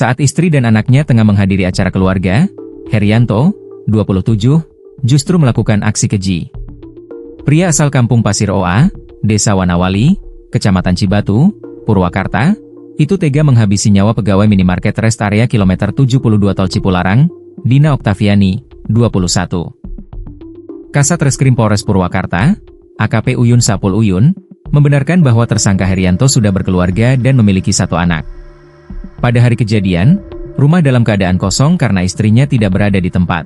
Saat istri dan anaknya tengah menghadiri acara keluarga, Herianto, 27, justru melakukan aksi keji. Pria asal kampung Pasir Oa, Desa Wanawali, Kecamatan Cibatu, Purwakarta, itu tega menghabisi nyawa pegawai minimarket rest area kilometer 72 Tol Cipularang, Dina Oktaviani, 21. Kasat Reskrim Polres Purwakarta, AKP Uyun Sapul Uyun, membenarkan bahwa tersangka Herianto sudah berkeluarga dan memiliki 1 anak. Pada hari kejadian, rumah dalam keadaan kosong karena istrinya tidak berada di tempat.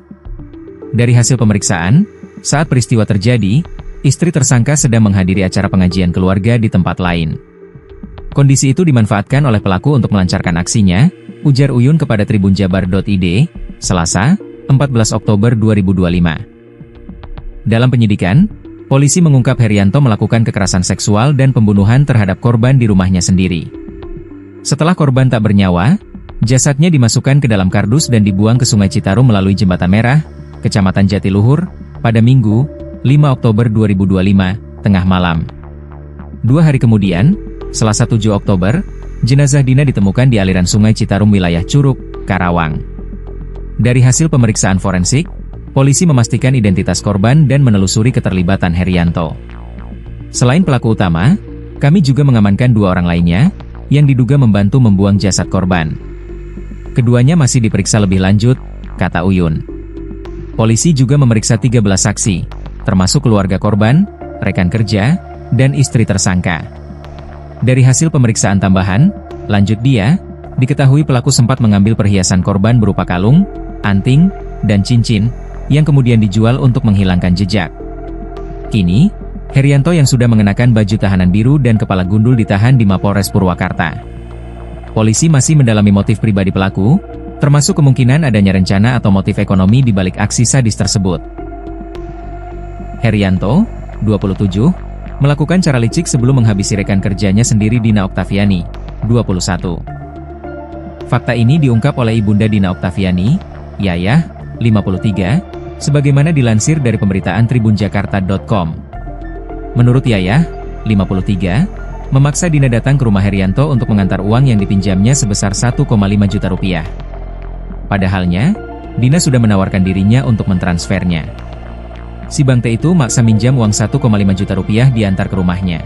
Dari hasil pemeriksaan, saat peristiwa terjadi, istri tersangka sedang menghadiri acara pengajian keluarga di tempat lain. Kondisi itu dimanfaatkan oleh pelaku untuk melancarkan aksinya, ujar Uyun kepada tribunjabar.id, Selasa, 14 Oktober 2025. Dalam penyidikan, polisi mengungkap Herianto melakukan kekerasan seksual dan pembunuhan terhadap korban di rumahnya sendiri. Setelah korban tak bernyawa, jasadnya dimasukkan ke dalam kardus dan dibuang ke Sungai Citarum melalui Jembatan Merah, Kecamatan Jatiluhur, pada Minggu, 5 Oktober 2025, tengah malam. 2 hari kemudian, Selasa 7 Oktober, jenazah Dina ditemukan di aliran Sungai Citarum wilayah Curug, Karawang. Dari hasil pemeriksaan forensik, polisi memastikan identitas korban dan menelusuri keterlibatan Herianto. Selain pelaku utama, kami juga mengamankan 2 orang lainnya, yang diduga membantu membuang jasad korban. Keduanya masih diperiksa lebih lanjut, kata Uyun. Polisi juga memeriksa 13 saksi, termasuk keluarga korban, rekan kerja, dan istri tersangka. Dari hasil pemeriksaan tambahan, lanjut dia, diketahui pelaku sempat mengambil perhiasan korban berupa kalung, anting, dan cincin, yang kemudian dijual untuk menghilangkan jejak. Kini, Herianto yang sudah mengenakan baju tahanan biru dan kepala gundul ditahan di Mapolres Purwakarta. Polisi masih mendalami motif pribadi pelaku, termasuk kemungkinan adanya rencana atau motif ekonomi di balik aksi sadis tersebut. Herianto, 27, melakukan cara licik sebelum menghabisi rekan kerjanya sendiri Dina Oktaviani, 21. Fakta ini diungkap oleh ibunda Dina Oktaviani, Yayah, 53, sebagaimana dilansir dari pemberitaan tribunjakarta.com. Menurut Yayah, 53, memaksa Dina datang ke rumah Herianto untuk mengantar uang yang dipinjamnya sebesar 1,5 juta rupiah. Padahalnya, Dina sudah menawarkan dirinya untuk mentransfernya. Si bangte itu maksa minjam uang 1,5 juta rupiah diantar ke rumahnya.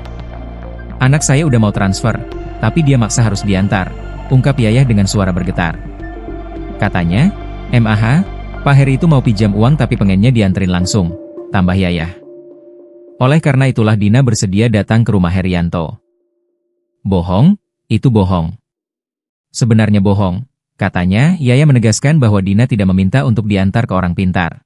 Anak saya udah mau transfer, tapi dia maksa harus diantar, ungkap Yayah dengan suara bergetar. Katanya, MAH, Pak Heri itu mau pinjam uang tapi pengennya dianterin langsung, tambah Yayah. Oleh karena itulah Dina bersedia datang ke rumah Herianto. Bohong, itu bohong. Sebenarnya bohong, katanya. Yayah menegaskan bahwa Dina tidak meminta untuk diantar ke orang pintar.